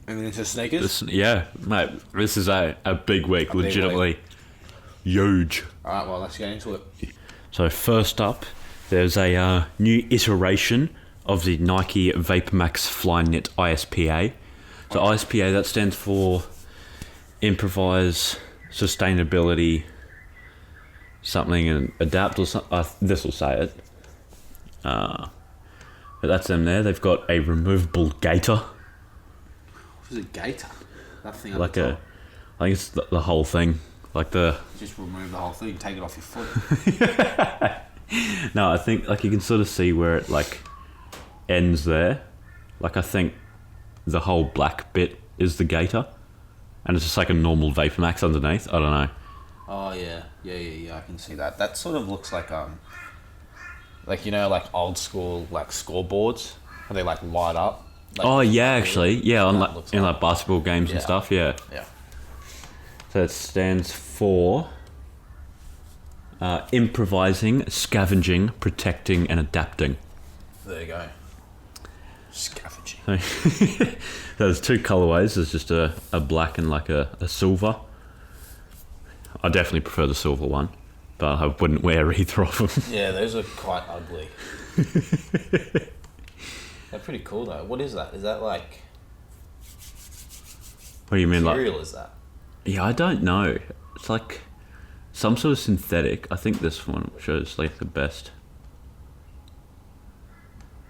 And then into sneakers? Yeah, mate, this is a big week, legitimately huge. Alright, well, let's get into it. So first up, there's a new iteration of the Nike VaporMax Flyknit ISPA. So ISPA, that stands for Improvise, Sustainability, something and Adapt or something. This will say it. But that's them there. They've got a removable gaiter. What is a gaiter? That thing Like I think it's the whole thing. Like the... Just remove the whole thing, take it off your foot. No, I think like you can sort of see where it like ends there. Like I think the whole black bit is the gaiter. And it's just like a normal VaporMax underneath. I don't know. Oh, yeah. I can see that. That sort of looks like, you know, like old school, like scoreboards. How they, like, light up. Like, Oh, yeah, actually. Yeah, on like, in like basketball games and Yeah. stuff, yeah. Yeah. So it stands for improvising, scavenging, protecting, and adapting. There you go. Scavenging. So there's two colourways. There's just a black and like a silver. I definitely prefer the silver one, but I wouldn't wear either of them. Yeah, those are quite ugly. They're pretty cool though. What is that? Is that like... What do you mean, material like? Is that? Yeah, I don't know. It's like some sort of synthetic. I think this one shows like the best.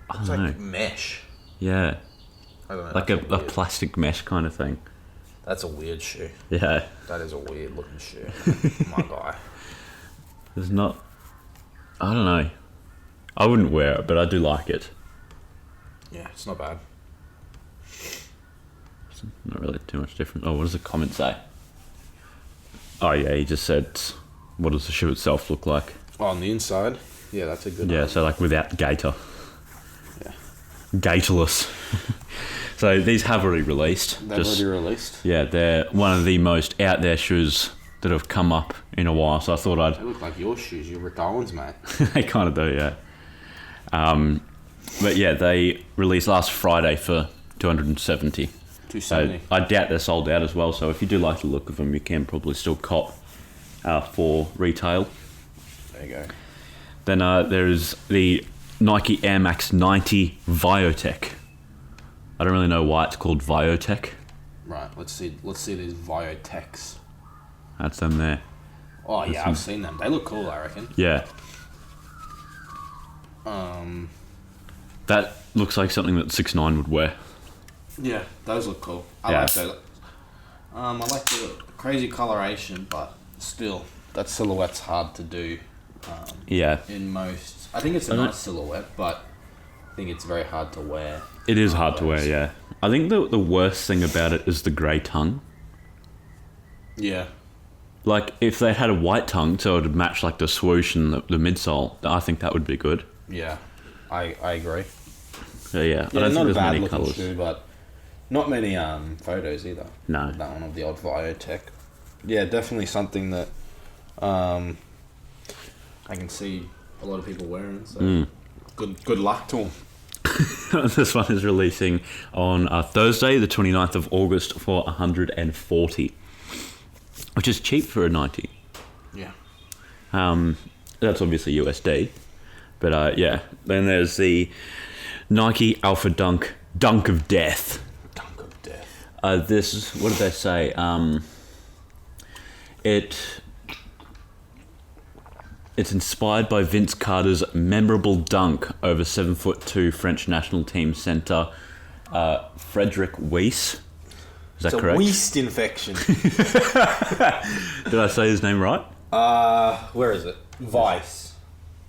I It's don't know. like mesh. Yeah, I don't know. like that's a plastic mesh kind of thing. That's a weird shoe. Yeah, That is a weird looking shoe. My guy. there's not. I don't know. I wouldn't wear it, but I do like it. Yeah, it's not bad. It's not really too much different. Oh, what does the comment say? Oh yeah, he just said, "What does the shoe itself look like?" Oh, on the inside? Yeah, that's a good Yeah, one. so like without gaiter, Yeah. gaiterless. So these have already released. They've already released? Yeah, they're one of the most out there shoes that have come up in a while. So I thought They look like your shoes, your Rick Owens, mate. they kind of do, yeah. But yeah, they released last Friday for $270. 270. I doubt they're sold out as well. So if you do like the look of them, you can probably still cop for retail. There you go. Then there is the Nike Air Max 90 Viotech. I don't really know why it's called Viotech. Right, let's see these Viotechs. That's them there. Oh yeah, I've seen them. They look cool, I reckon. Yeah. That looks like something that 6ix9ine would wear. Yeah, those look cool. I Yeah. like those. I like the crazy coloration, but still, that silhouette's hard to do. Yeah. In most, I think it's a nice silhouette, but I think it's very hard to wear. It is hard to wear, yeah. I think the worst thing about it is the grey tongue. Yeah. Like, if they had a white tongue so it would match like the swoosh and the midsole, I think that would be good. Yeah, I agree. So yeah, I Yeah, don't not think a there's bad many looking colours. shoe, but not many photos either. No. That one of the old Viotech. Yeah, definitely something that I can see a lot of people wearing. So good luck to them. This one is releasing on Thursday, the 29th of August for $140, which is cheap for a 90. Yeah. That's obviously USD, but yeah. Then there's the Nike Alpha Dunk of Death. Dunk of Death. This, what did they say? It's inspired by Vince Carter's memorable dunk over 7'2" French national team centre Frederick Weiss. Is that correct? It's a yeast infection. Did I say his name right? Where is it? Vice.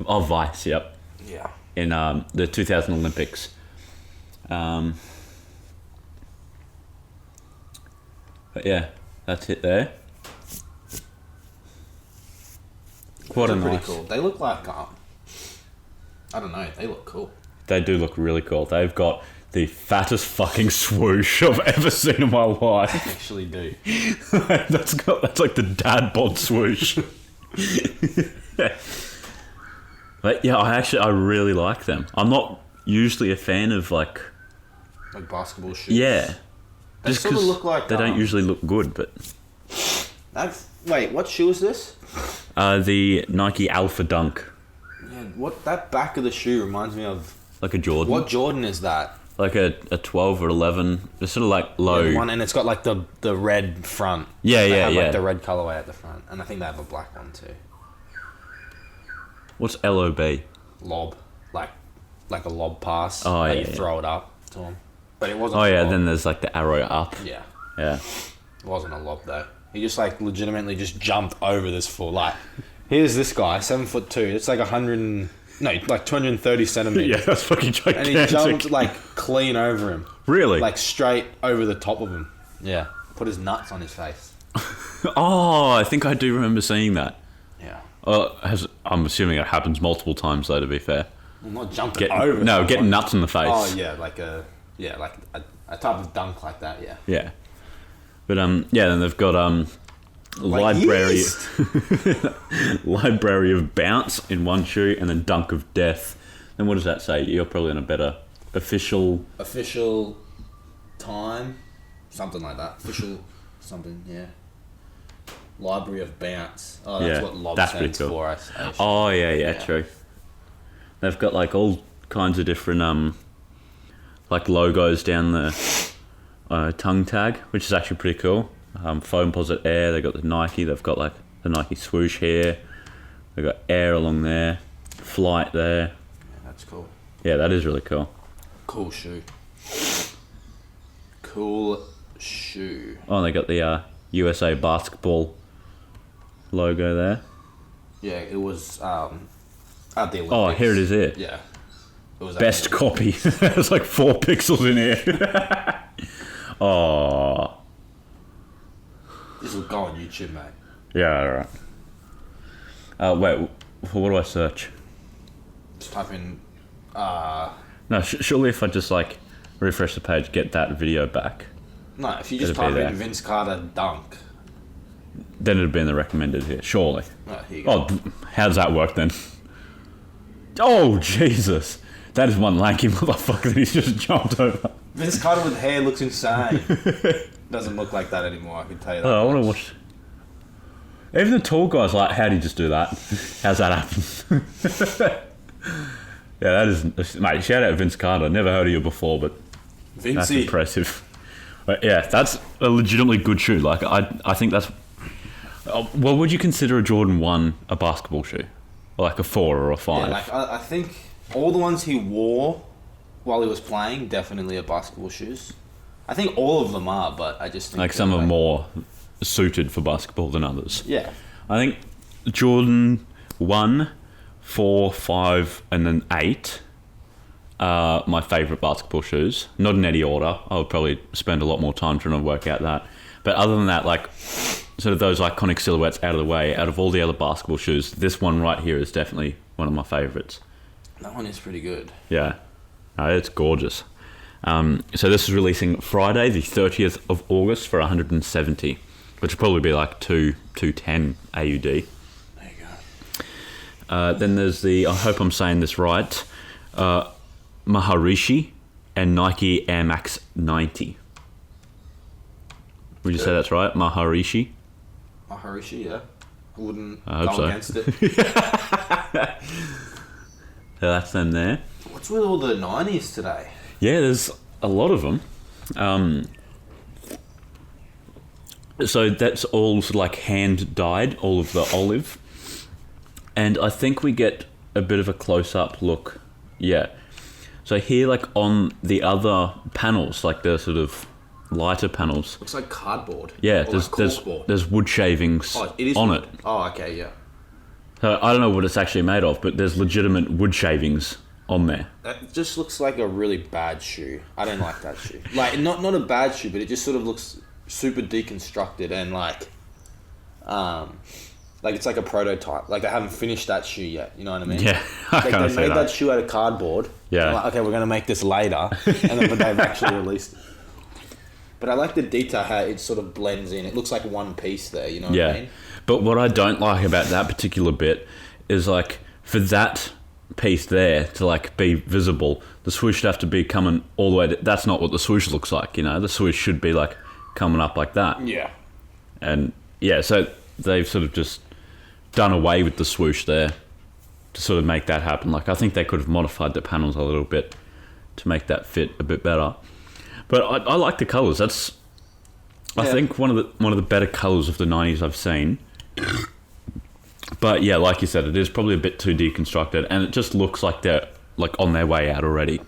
Oh, Weiss, yep. Yeah. In the 2000 Olympics. But yeah, that's it there. Quite a Pretty nice. cool. They look like I don't know. They look cool. They do look really cool. They've got the fattest fucking swoosh I've ever seen in my life. They actually do. That's like the dad bod swoosh. But yeah, I really like them. I'm not usually a fan of like Like basketball shoes. yeah, Just sort of 'cause look like they don't usually look good, but wait, what shoe is this? the Nike Alpha Dunk, Yeah, that back of the shoe reminds me of. like a Jordan, What Jordan is that? like a 12 or 11. It's sort of like low. Yeah, the one, and it's got like the red front. Yeah, They yeah, have, yeah. like the red colorway at the front, and I think they have a black one too. What's LOB? Lob, like a lob pass. Oh, like yeah, you yeah. throw it up to him, but it wasn't. Oh a yeah, lob. then there's like the arrow up. Yeah, Yeah. it wasn't a lob though. He just like legitimately just jumped over this fool. Like, here's this guy, 7'2". It's like 230 centimeters. Yeah, that's fucking And gigantic. he jumped like clean over him, Really? like straight over the top of him. Yeah, put his nuts on his face. Oh, I think I do remember seeing that. Yeah, I'm assuming it happens multiple times though, to be fair. I'm not jumping over. Getting someone. nuts in the face. Oh yeah, like a type of dunk like that. Yeah. Yeah. But yeah, then they've got library yeast. library of bounce in one shoe, and then dunk of death. Then what does that say? You're probably on a better official time, something like that. Official something. Yeah. Library of bounce. Oh, that's Yeah, what LOB that's stands pretty cool. for. I see. Oh yeah, true. They've got like all kinds of different like logos down the tongue tag, which is actually pretty cool. Foamposite Air, they got the Nike, they've got like the Nike swoosh here, they've got Air along there, Flight there. Yeah, that's cool. Yeah, that is really cool. Cool shoe. Cool shoe. Oh, and they got the USA basketball logo there. Yeah, it was at the Olympics. Oh, here it is here. Yeah. It was at Best the copy. There's like 4 pixels in here. Oh. This will go on YouTube, mate. Yeah, alright. Wait, what do I search? Just type in. No, surely if I just like refresh the page, get that video back, No, if you just It'll be type in there. Vince Carter dunk. then it'd be in the recommended here, surely. Oh, here you go. Oh, how does that work then? Oh, Jesus. That is one lanky motherfucker that he's just jumped over. Vince Carter with hair looks insane. Doesn't look like that anymore, I can tell you that. Oh, I want to much. watch. Even the tall guy's like, how do you just do that? How's that happen? Yeah, that is... Mate, shout out Vince Carter. Never heard of you before, but that's Vincey. impressive. But yeah, that's a legitimately good shoe. Like, I think that's... Well, would you consider a Jordan 1 a basketball shoe? Or like a 4 or a 5? Yeah, like I think all the ones he wore while he was playing definitely are basketball shoes. I think all of them are, but I just think Like some are more suited for basketball than others. Yeah. I think Jordan 1, 4, 5, and then 8 are my favourite basketball shoes. Not in any order. I would probably spend a lot more time trying to work out that. But other than that, like, sort of those iconic silhouettes out of the way, out of all the other basketball shoes, this one right here is definitely one of my favourites. That one is pretty good. Yeah. No, it's gorgeous. So this is releasing Friday, the 30th of August for 170, which will probably be like 210 AUD. There you go. Then there's the, I hope I'm saying this right, Maharishi and Nike Air Max 90. Would you say that's right? Maharishi? Maharishi, yeah. I wouldn't I hope go so. against it. So that's them there. What's with all the 90s today? Yeah, there's a lot of them. So that's all sort of like hand dyed, all of the olive. And I think we get a bit of a close-up look. Yeah. So here, like on the other panels, like the sort of lighter panels. Looks like cardboard. Yeah, Or like corkboard. there's wood shavings It is on wood. it. Oh, okay, yeah. So I don't know what it's actually made of, but there's legitimate wood shavings on there. That just looks like a really bad shoe. I don't like that shoe. Like, not a bad shoe, but it just sort of looks super deconstructed and like it's like a prototype. Like they haven't finished that shoe yet. You know what I mean? Yeah, I Like can't they say made that. that shoe out of cardboard. Yeah. Like, okay, we're gonna make this later, but they've actually released it. But I like the detail how it sort of blends in. It looks like one piece there. You know what I mean? But what I don't like about that particular bit is like for that piece there to like be visible, the swoosh should have to be coming all the way. That's not what the swoosh looks like, you know. The swoosh should be like coming up like that. Yeah. And yeah, so they've sort of just done away with the swoosh there to sort of make that happen. Like, I think they could have modified the panels a little bit to make that fit a bit better. But I like the colours. That's, I think, one of the better colours of the 90s I've seen. But yeah, like you said, it is probably a bit too deconstructed, and it just looks like they're like on their way out already.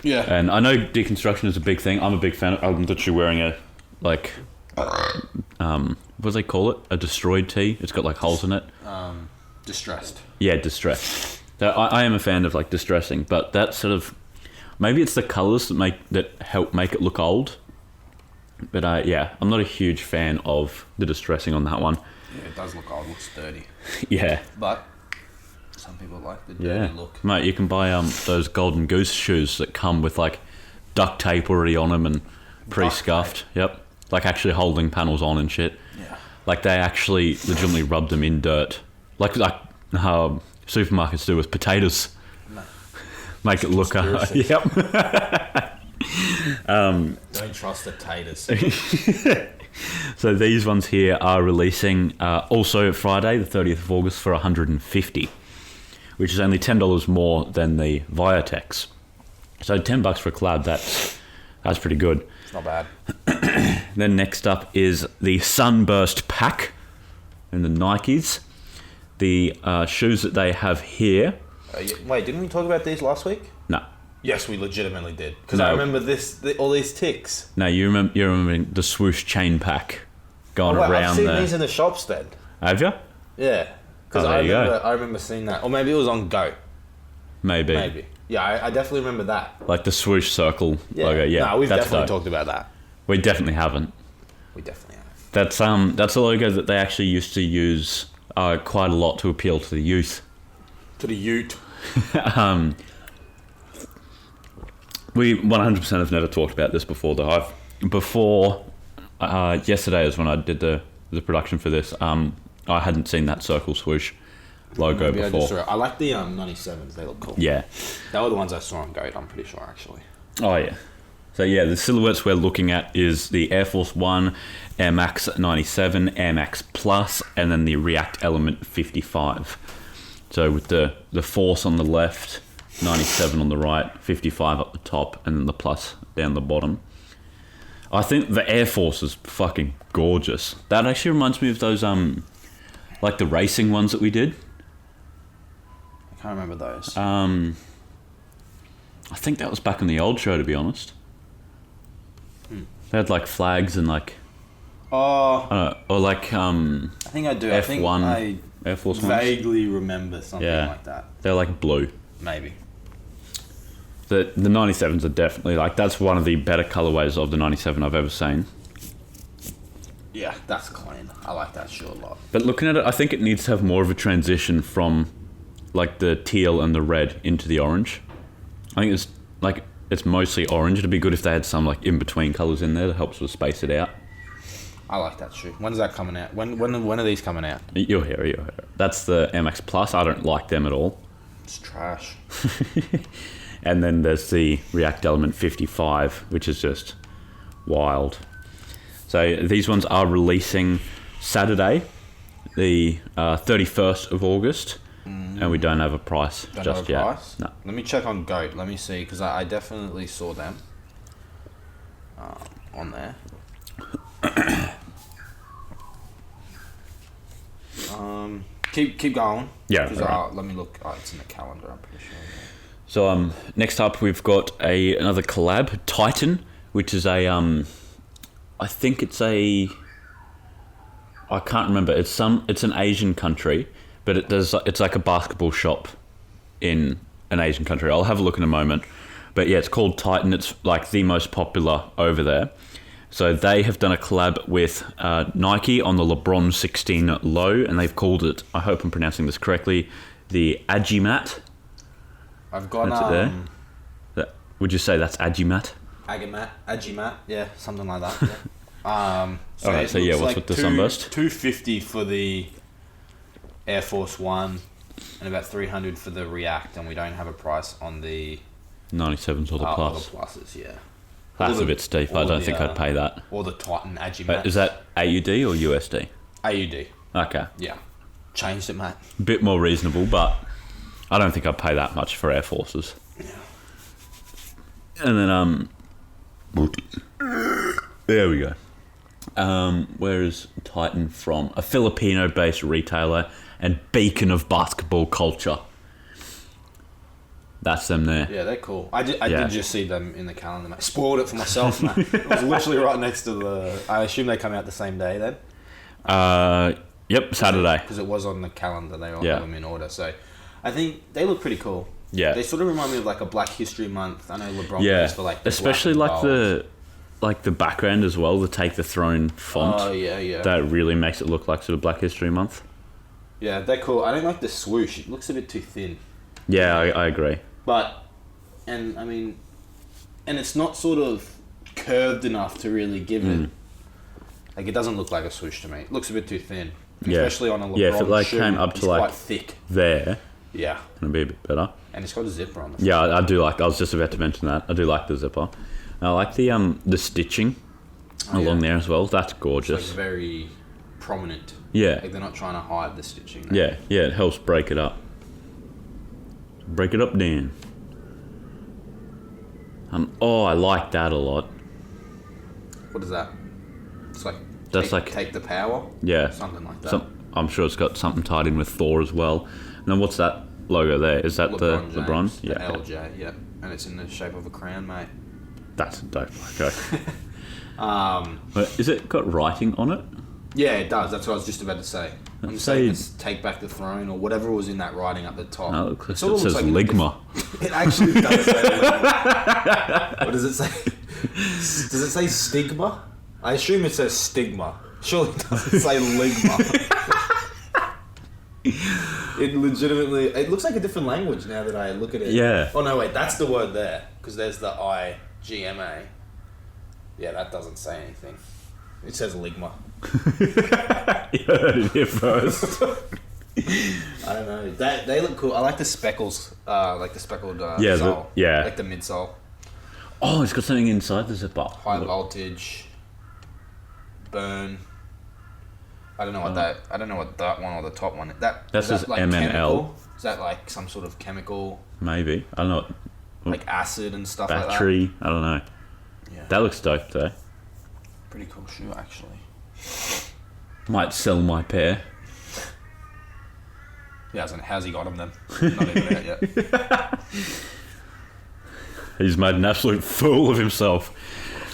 Yeah. And I know deconstruction is a big thing. I'm a big fan. I'm literally wearing a, like, what do they call it? A destroyed tee. It's got like holes in it. Distressed. Yeah, distressed. So I am a fan of like distressing, but that sort of, maybe it's the colours that help make it look old. But yeah, I'm not a huge fan of the distressing on that one. Yeah, it does look old. It looks dirty. Yeah. But some people like the dirty look. Mate, you can buy those Golden Goose shoes that come with like duct tape already on them and pre-scuffed. Yep. Like actually holding panels on and shit. Yeah. Like they actually legitimately rub them in dirt. Like supermarkets do with potatoes. No. Make it look... yep. Don't trust the taters. So these ones here are releasing also Friday, the 30th of August, for $150, which is only $10 more than the Viatex. So $10 for a collab, that's pretty good. It's not bad. Then next up is the Sunburst Pack in the Nikes. The shoes that they have here. Wait, didn't we talk about these last week? No. Yes, we legitimately did. Because No. I remember all these ticks. No, you're remembering the swoosh chain pack going around I've seen there. these in the shops then. Have you? Yeah. Because I remember seeing that. Or maybe it was on Go. Maybe. Yeah, I definitely remember that. Like the swoosh circle logo. Yeah, No, we've that's definitely dope. talked about that. We definitely haven't. We definitely have. That's a logo that they actually used to use quite a lot to appeal to the youth. To the ute. We 100% have never talked about this before, though. Yesterday is when I did the production for this. I hadn't seen that circle swoosh logo before. I like the 97s. They look cool. Yeah. They were the ones I saw on Goat, I'm pretty sure, actually. Oh, yeah. So, yeah, the silhouettes we're looking at is the Air Force 1, Air Max 97, Air Max Plus, and then the React Element 55. So, with the Force on the left, 97 on the right, 55 up the top, and then the Plus down the bottom. I think the Air Force is fucking gorgeous. That actually reminds me of those, like the racing ones that we did. I can't remember those. I think that was back in the old show, to be honest. They had like flags and like... Oh. I don't know, or like I think I do. F1, I think Air Force ones. vaguely remember something like that. They're like blue. Maybe. The 97s are definitely like, that's one of the better colorways of the 97 I've ever seen. Yeah, that's clean. I like that shoe a lot. But looking at it, I think it needs to have more of a transition from like the teal and the red into the orange. I think it's mostly orange. It'd be good if they had some like in between colors in there that helps to space it out. I like that shoe. When's that coming out? When are these coming out? You'll hear it. That's the MX Plus. I don't like them at all. It's trash. And then there's the React Element 55, which is just wild. So these ones are releasing Saturday, the 31st of August, and we don't have a price just yet. Price? No. Let me check on Goat. Let me see, because I definitely saw them on there. Keep going. Yeah. Right. Let me look. Oh, it's in the calendar. I'm pretty sure. So next up we've got another collab, Titan, which is a I think it's I can't remember. It's an Asian country, but it's like a basketball shop in an Asian country. I'll have a look in a moment. But yeah, it's called Titan. It's like the most popular over there. So they have done a collab with Nike on the LeBron 16 Low, and they've called it, I hope I'm pronouncing this correctly, the Agimat. I've got That's it there. Would you say that's Agimat? Agimat, yeah, something like that. Yeah. Alright, so yeah, what's with the sunburst? $250 for the Air Force One, and about $300 for the React, and we don't have a price on the 97s or the Or Plus. the pluses, yeah. That's a bit steep. I don't think I'd pay that. Or the Titan Agi But Max. is that AUD or USD? AUD. Okay. Yeah. Changed it, mate. Bit more reasonable, but I don't think I'd pay that much for Air Forces. Yeah. And then, there we go. Where is Titan from? A Filipino-based retailer and beacon of basketball culture. That's them there. Yeah, they're cool. I did just see them in the calendar, mate. Spoiled it for myself, mate. It was literally right next to the... I assume they come out the same day then? Yep, Saturday. Because it was on the calendar. They all have them in order. So I think they look pretty cool. Yeah. They sort of remind me of like a Black History Month. I know LeBron Yeah, goes for like the especially black and like the background as well, the Take the Throne font. Oh, yeah. That really makes it look like sort of Black History Month. Yeah, they're cool. I don't like the swoosh. It looks a bit too thin. Yeah, I agree. But, and it's not sort of curved enough to really give it. Like, it doesn't look like a swoosh to me. It looks a bit too thin. Yeah. Especially on a LeBron if it like shoe, came up to it's like quite thick. there, Yeah. it'd be a bit better. And it's got a zipper on the front. Yeah, I do like. I was just about to mention that. I do like the zipper. I like the stitching along there as well. That's gorgeous. It's like very prominent. Yeah. Like they're not trying to hide the stitching. Yeah, it helps break it up. Break it up, Dan. I like that a lot. What is that? It's like That's take the power. Yeah, Something like that. I'm sure it's got something tied in with Thor as well. And then what's that logo there? Is that the LeBron? James, the LJ, yeah. And it's in the shape of a crown, mate. That's a dope logo. But is it got writing on it? Yeah, it does. That's what I was just about to say. I'm saying it's take back the throne or whatever was in that writing up the top. No, it sort of says looks Ligma. It actually does say Ligma. What does it say? Does it say stigma? I assume it says stigma. Surely it doesn't say Ligma. It legitimately... It looks like a different language now that I look at it. Yeah. Oh, no, wait. That's the word there. Because there's the I-G-M-A. Yeah, that doesn't say anything. It says Ligma. You heard it here first. I don't know. They look cool. I like the speckles. Like the speckled Yeah, sole. yeah. Like the midsole. Oh, it's got something inside the zipper. High voltage. Burn. I don't know what that. I don't know what that one or the top one. That says like MNL. chemical? Is that like some sort of chemical? Maybe. I don't know. Like acid and stuff like that. Battery. I don't know. Yeah. That looks dope though. Pretty cool shoe actually. Might sell my pair. Yeah, how's he got them then? Not even out yet. He's made an absolute fool of himself.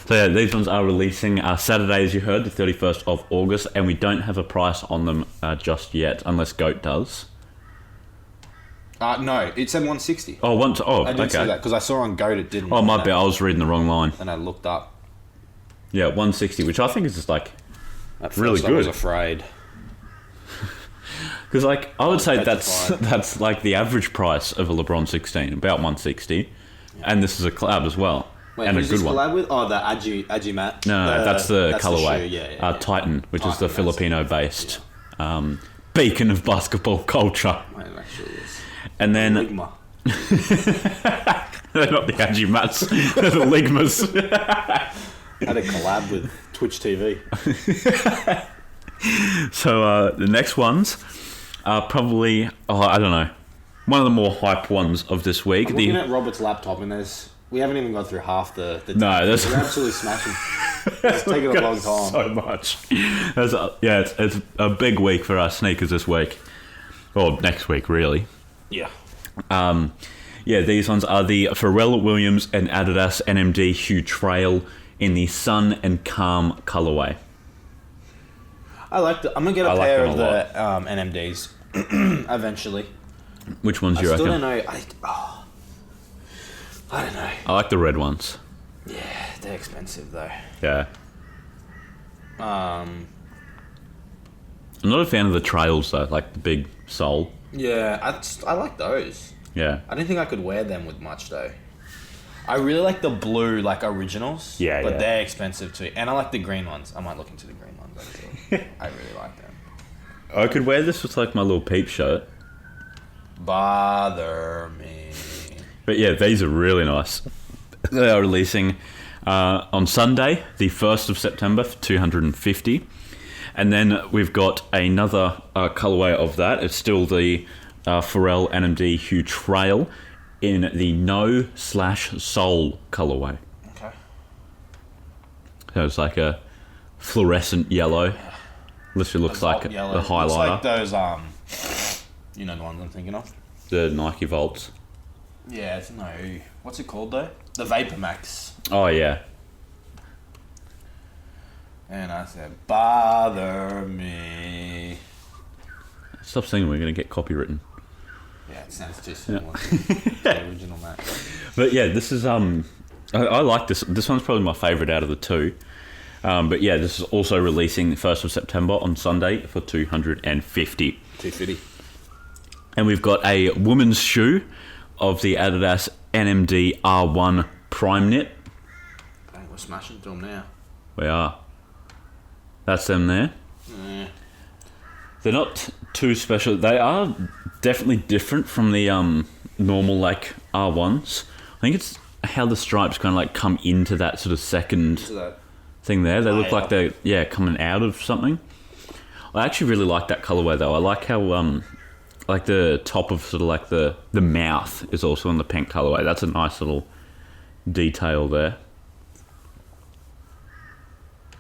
So yeah, these ones are releasing Saturday, as you heard, the 31st of August, and we don't have a price on them just yet, unless Goat does. No, it said 160. I did see that because I saw on Goat it didn't. Oh, my bad. I was reading the wrong line. And I looked up. Yeah, 160, which I think is just like At really first good. I was afraid. Because like I would say petrified. that's like the average price of a LeBron 16, about 160, and this is a collab as well. Wait, and who's a good this one. collab with? Oh, the Agi Matt. No, that's the colorway. shoe. Yeah. Titan, which is the Titan, Filipino-based beacon of basketball culture. Wait, it actually is. And then Ligma. they're not the Agi Mats, they're the Ligmas. Had a collab with Twitch TV. So the next ones are probably I don't know, one of the more hype ones of this week. I'm looking at Robert's laptop and we haven't even gone through half the No, that's we're absolutely smashing. It's taken a long time. So much. It's a big week for our sneakers this week, or next week, really. Yeah. These ones are the Pharrell Williams and Adidas NMD Hu Trail in the Sun and Calm colorway. I'm gonna get a I like pair them of a the NMDs eventually. Which ones do you I reckon? still don't know. I don't know. I like the red ones. Yeah, they're expensive though. Yeah. Um. I'm not a fan of the trails though, like the big sole. Yeah, I like those. Yeah. I don't think I could wear them with much though. I really like the blue like originals. Yeah, but yeah. they're expensive too. And I like the green ones. I might look into the green ones actually. I really like them. I could wear this with like my little peep shirt. Bother me. But yeah, these are really nice. They are releasing on Sunday, the 1st of September, for $250. And then we've got another colourway of that. It's still the Pharrell NMD Hu Trail in the No/Soul colourway. Okay. So it's like a fluorescent yellow. Literally looks like a highlighter. Looks like those, you know the ones I'm thinking of? The Nike Volts. Yeah, what's it called though? The Vapor Max. Oh, yeah. And I said, bother me. Stop singing, we're going to get copywritten. Yeah, it sounds too similar to the original Max. But yeah, this is, I like this. This one's probably my favourite out of the two. But yeah, this is also releasing the 1st of September on Sunday for $250. $250. And we've got a woman's shoe of the Adidas NMD R1 Prime Knit. Dang, we're smashing to them now. We are. That's them there. Yeah. They're not too special. They are definitely different from the normal like R1s. I think it's how the stripes kind of like come into that sort of second thing there. They look like they're coming out of something. I actually really like that colorway though. I like how like the top of sort of like the mouth is also in the pink colorway. That's a nice little detail there.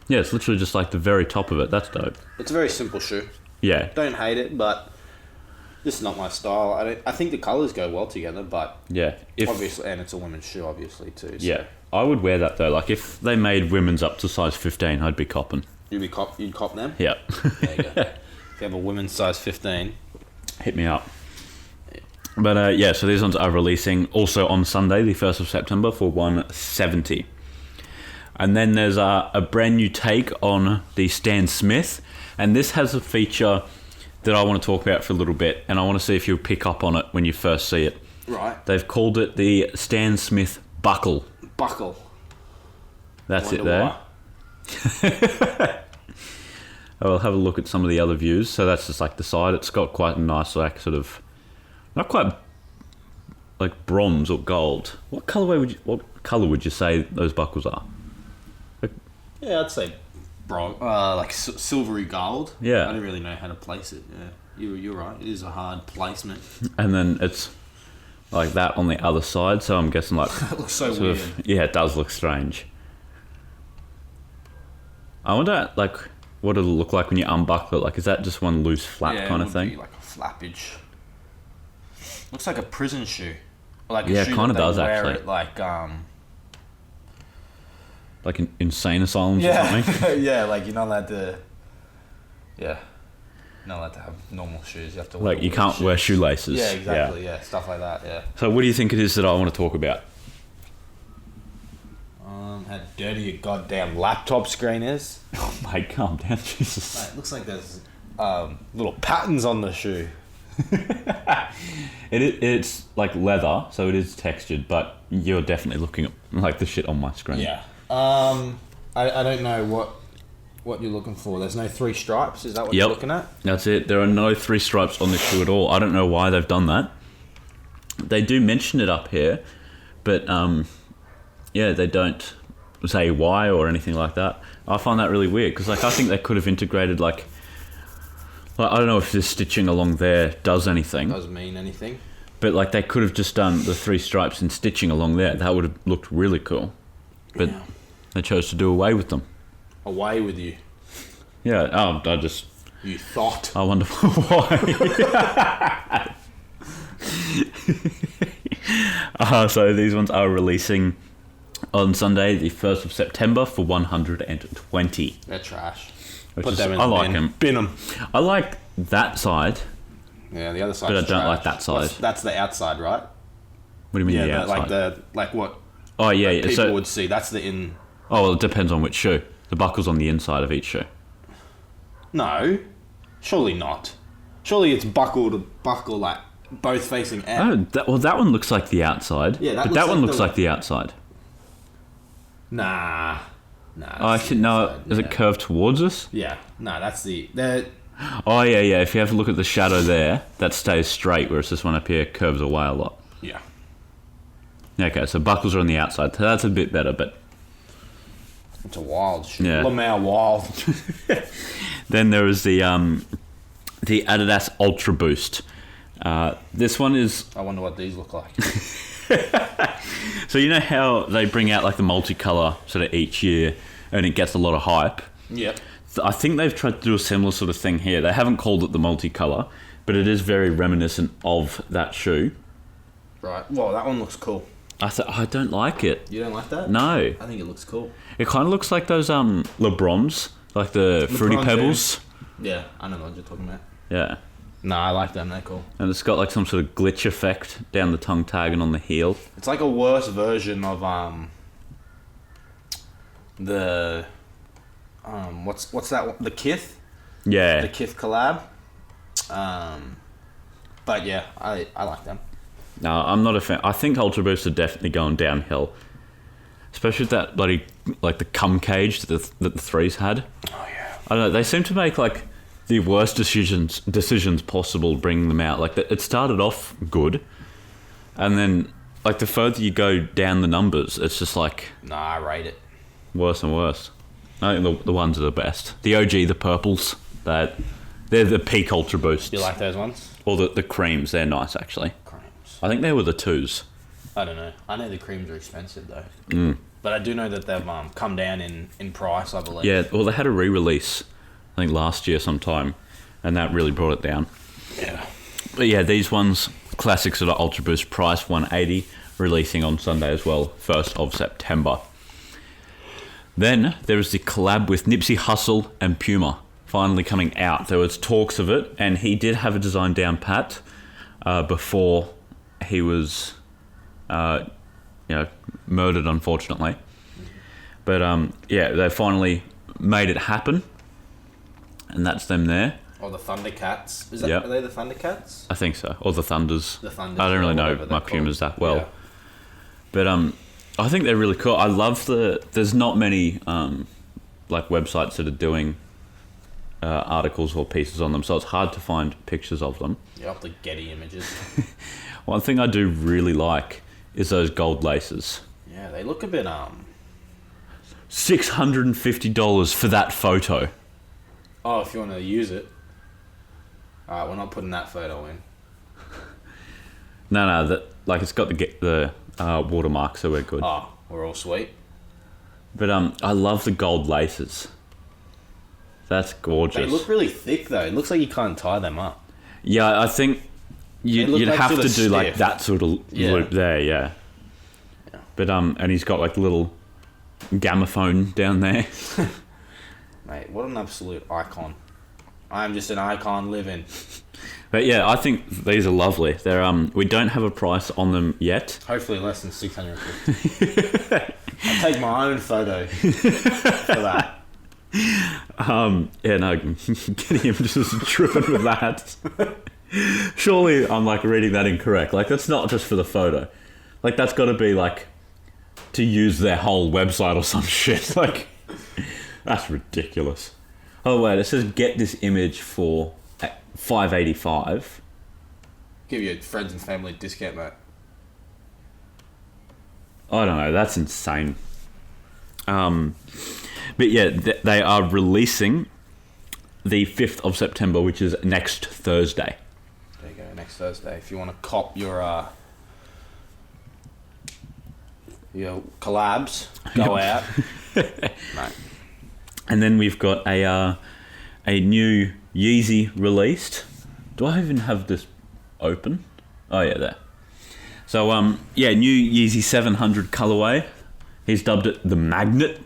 Yeah, it's literally just like the very top of it. That's dope. It's a very simple shoe. Yeah. Don't hate it, but this is not my style. I think the colours go well together, but yeah, obviously, and it's a women's shoe, obviously too. So. Yeah, I would wear that though. Like if they made women's up to size 15, I'd be copping. You'd cop them. Yeah. There you go. If you have a women's size 15, hit me up. But yeah, so these ones are releasing also on Sunday, the 1st of September, for $170. And then there's a brand new take on the Stan Smith, and this has a feature that I want to talk about for a little bit, and I want to see if you'll pick up on it when you first see it. Right. They've called it the Stan Smith Buckle. Buckle. That's it there. I'll have a look at some of the other views. So that's just like the side. It's got quite a nice, like sort of, not quite like bronze or gold. What color would you say those buckles are? Yeah, I'd say like silvery gold. Yeah. I don't really know how to place it. Yeah, you're right. It is a hard placement. And then it's like that on the other side. So I'm guessing like it looks so weird. Yeah, it does look strange. I wonder like what it'll look like when you unbuckle it. Like, is that just one loose flap kind of thing? Be like a flappage. Looks like a prison shoe. Or like a yeah, shoe it kind of does wear actually. It like in insane asylums or something. Yeah, like you're not allowed to. Yeah, not allowed to have normal shoes. You have to wear like you can't wear shoelaces. Yeah, exactly. Yeah, stuff like that. Yeah. So, what do you think it is that I want to talk about? How dirty your goddamn laptop screen is. Oh mate, calm down, Jesus. Mate, it looks like there's little patterns on the shoe. It's like leather, so it is textured, but you're definitely looking at like the shit on my screen. Yeah. I don't know what you're looking for. There's no 3 stripes. Is that what you're looking at? That's it. There are no 3 stripes on this shoe at all. I don't know why they've done that. They do mention it up here, but yeah, they don't say why or anything like that. I find that really weird because like I think they could have integrated like I don't know if this stitching along there does anything. Doesn't mean anything. But like they could have just done the 3 stripes and stitching along there. That would have looked really cool. But yeah. They chose to do away with them. Away with you. Yeah, I just... You thought. I wonder why. So these ones are releasing on Sunday, the 1st of September for $120. They're trash. Put them in the bin. I like them. Bin them. I like that side. Yeah, the other side. But I don't like that side. That's the outside, right? What do you mean the outside? Like what? Oh yeah, people would see. That's the in. Oh well, it depends on which shoe. The buckle's on the inside of each shoe. No, surely not. Surely it's buckle like both facing out. Oh, that one looks like the outside. Yeah, that one looks like the outside. Nah. Oh, actually, no. Is it curved towards us? Yeah. No, that's the. Oh yeah. If you have a look at the shadow there, that stays straight, whereas this one up here curves away a lot. Yeah. Okay, so buckles are on the outside. So that's a bit better, but It's a wild shoe. Yeah. Lamau wild. then there is the Adidas Ultra Boost. This one is... I wonder what these look like. So you know how they bring out like the multicolour sort of each year and it gets a lot of hype? Yep. I think they've tried to do a similar sort of thing here. They haven't called it the multicolour, but it is very reminiscent of that shoe. Right. Well, that one looks cool. I don't like it. You don't like that? No. I think it looks cool. It kind of looks like those LeBrons, like the Fruity LeBron Pebbles. Yeah, I know what you're talking about. Yeah. No, I like them. They're cool. And it's got like some sort of glitch effect down the tongue tag and on the heel. It's like a worse version of the what's that one? The Kith? Yeah. The Kith collab. But yeah, I like them. No, I'm not a fan. I think Ultra Boosts are definitely going downhill. Especially with that bloody, like the cum cage that the threes had. Oh yeah. I don't know, they seem to make like the worst decisions possible bringing them out. Like it started off good, and then like the further you go down the numbers, it's just like Nah, I rate it. worse and worse. I think the ones are the best. The OG, the purples, they're the peak Ultra Boosts. You like those ones? Or the creams, they're nice actually. Creams. I think they were the twos. I don't know. I know the creams are expensive though. But I do know that they've come down in price, I believe. Yeah, well they had a re-release, I think last year sometime, and that really brought it down. Yeah. But yeah, these ones, classics at an Ultra Boost price, $180, releasing on Sunday as well, 1st of September. Then there is the collab with Nipsey Hussle and Puma, finally coming out. There was talks of it, and he did have a design down pat before he was, murdered, unfortunately. But yeah, they finally made it happen, and that's them there. Or the Thundercats. Is that Yep. Are they the Thundercats? I think so, or the Thunders. The Thunders. I don't really or know whatever my they're Pumas called. that well. Yeah. But I think they're really cool. I love there's not many like websites that are doing articles or pieces on them, so it's hard to find pictures of them. You have the Getty images. One thing I do really like is those gold laces. Yeah, they look a bit $650 for that photo. Oh, if you want to use it. Alright, we're not putting that photo in. No, that like it's got the watermark, so we're good. Oh, we're all sweet. But I love the gold laces. That's gorgeous. They look really thick though. It looks like you can't tie them up. Yeah, I think They look you'd like have sort to of do like stiff. that sort of Yeah. loop there, yeah. But and he's got like a little gamophone down there. Mate, what an absolute icon. I'm just an icon living. But yeah, I think these are lovely. They're we don't have a price on them yet. Hopefully less than 650. I'll take my own photo for that. Yeah, no, getting him just tripping with that. Surely I'm like reading that incorrect. Like that's not just for the photo. Like that's got to be like to use their whole website or some shit. Like that's ridiculous. Oh wait, it says get this image for $585. Give your friends and family a discount, mate. I don't know. That's insane. But yeah, they are releasing the 5th of September, which is next Thursday. There you go, next Thursday. If you want to cop your collabs, go out. Mate. And then we've got a new Yeezy released. Do I even have this open? Oh yeah, there. So yeah, new Yeezy 700 colorway. He's dubbed it the Magnet.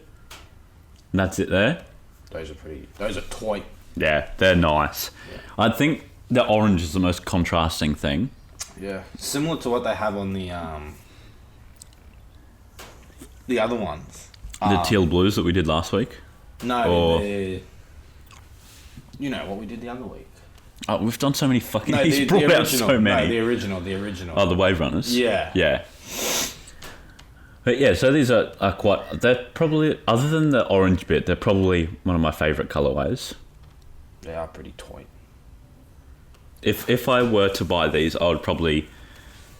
And that's it there. Those are pretty. Those are toy. Yeah, they're nice. Yeah. I think the orange is the most contrasting thing. Yeah, similar to what they have on the other ones. The teal blues that we did last week. No, Or- you know what we did the other week. Oh, we've done so many fucking. No, He's the brought out original. so many. No, the original. Oh, the Wave Runners? Yeah. Yeah. But yeah, so these are quite... They're probably... Other than the orange bit, they're probably one of my favourite colourways. They are pretty toy. If I were to buy these, I would probably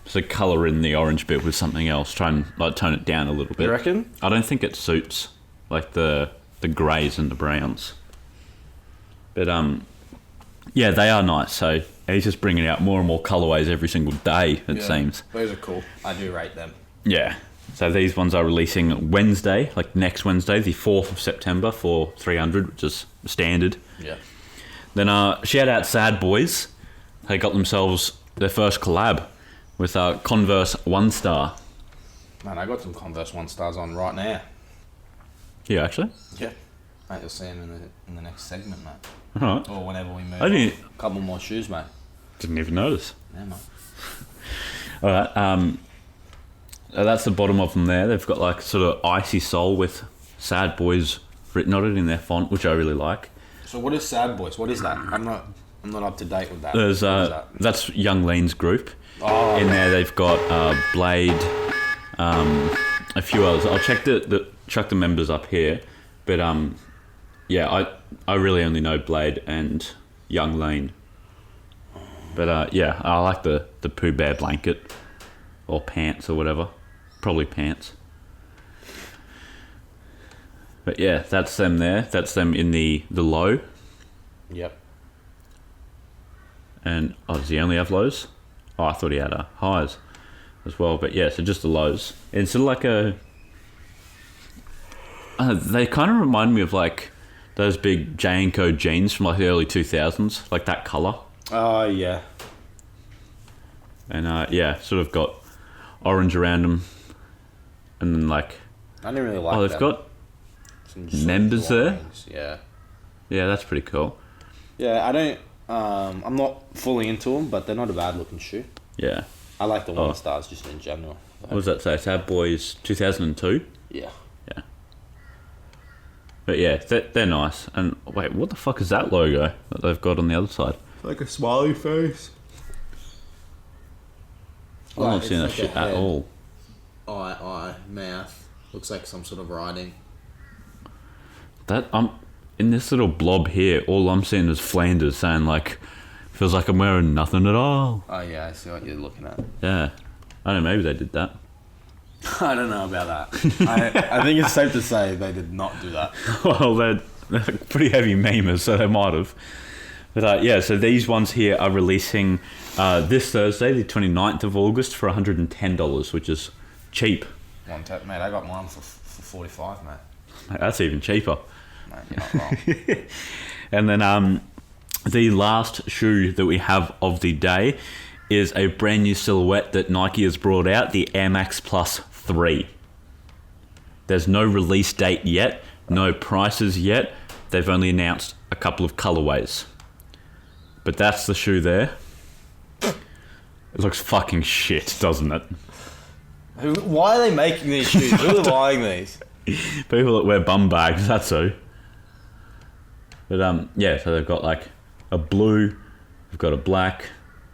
So colour in the orange bit with something else. Try and like tone it down a little bit. You reckon? I don't think it suits like the greys and the browns. But yeah, they are nice. So he's just bringing out more and more colourways every single day. It seems. Those are cool. I do rate them. Yeah. So these ones are releasing Wednesday, like next Wednesday, the 4th of September for 300, which is standard. Yeah. Then shout out Sad Boys. They got themselves their first collab with Converse One Star. Man, I got some Converse One Stars on right now. Yeah, actually? Yeah. Mate, you'll see them in the next segment, mate. All right. Or whenever we move I on. didn't, A couple more shoes, mate. didn't even notice. Yeah, mate. All right. That's the bottom of them there. They've got like sort of icy sole with Sad Boys written on it in their font, which I really like. So what is Sad Boys? What is that? I'm not up to date with that. There's What is that? that's Young Lean's group. Oh. In there they've got Blade, a few others. I'll check the members up here, but yeah, I really only know Blade and Young Lean. But yeah, I like the Pooh Bear blanket or pants or whatever. Probably pants. But yeah, that's them there. That's them in the low. Yep. And does he only have lows? Oh, I thought he had highs as well. But yeah, so just the lows. It's sort of like a... they kind of remind me of like those big J&Co jeans from like the early 2000s. Like that colour. Oh, yeah. And yeah, sort of got orange around them. And then like... I didn't really like they've them. got Some members there. lines, Yeah. Yeah, that's pretty cool. Yeah, I don't... I'm not fully into them, but they're not a bad looking shoe. Yeah. I like the One Stars just in general. What does that say? Sad Boys 2002? Yeah. Yeah. But yeah, they're nice. And wait, what the fuck is that logo that they've got on the other side? Like a smiley face. I'm not seeing that shit at all. Eye, mouth. Looks like some sort of writing. That in this little blob here, all I'm seeing is Flanders saying like, feels like I'm wearing nothing at all. Oh yeah, I see what you're looking at. Yeah. I don't know, maybe they did that. I don't know about that. I think it's safe to say they did not do that. Well, they're pretty heavy memers, so they might have. But yeah, so these ones here are releasing this Thursday, the 29th of August, for $110, which is cheap. One tap, mate. I got mine for 45, mate. Mate, that's even cheaper. Mate, you're not wrong. And then the last shoe that we have of the day is a brand new silhouette that Nike has brought out, the Air Max Plus 3. There's no release date yet, no prices yet. They've only announced a couple of colorways. But that's the shoe there. It looks fucking shit, doesn't it? Why are they making these shoes? Who are buying these? People that wear bum bags, that's who. But yeah, so they've got like a blue, they've got a black,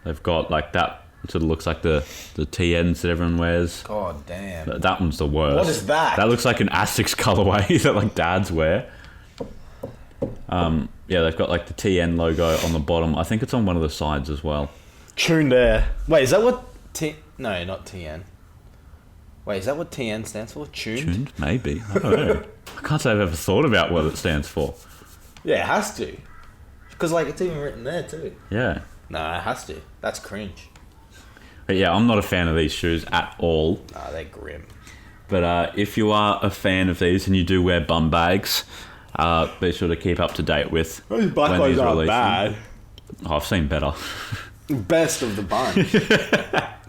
they've got like that sort of looks like the TNs that everyone wears. God damn. That one's the worst. What is that? That looks like an Asics colorway that like dads wear. Yeah, they've got like the TN logo on the bottom. I think it's on one of the sides as well. Tuned Air. Wait, is that what No, not TN. Wait, is that what TN stands for? Tuned? Maybe. I don't know. I can't say I've ever thought about what it stands for. Yeah, it has to. Because like it's even written there too. Yeah. No, it has to. That's cringe. But yeah, I'm not a fan of these shoes at all. Nah, they're grim. But if you are a fan of these and you do wear bum bags, be sure to keep up to date with Those black when ones these aren't release. bad. Oh, I've seen better. Best of the bunch.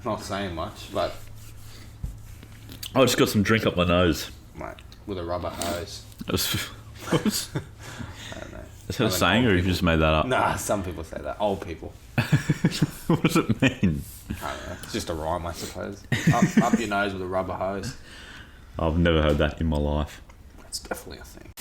Not saying much, but I just got some drink up my nose. mate, with a rubber hose. Is I don't know. that a saying, or you just made that up? Nah, some people say that. Old people. What does it mean? I don't know. It's just a rhyme, I suppose. Up your nose with a rubber hose. I've never heard that in my life. It's definitely a thing.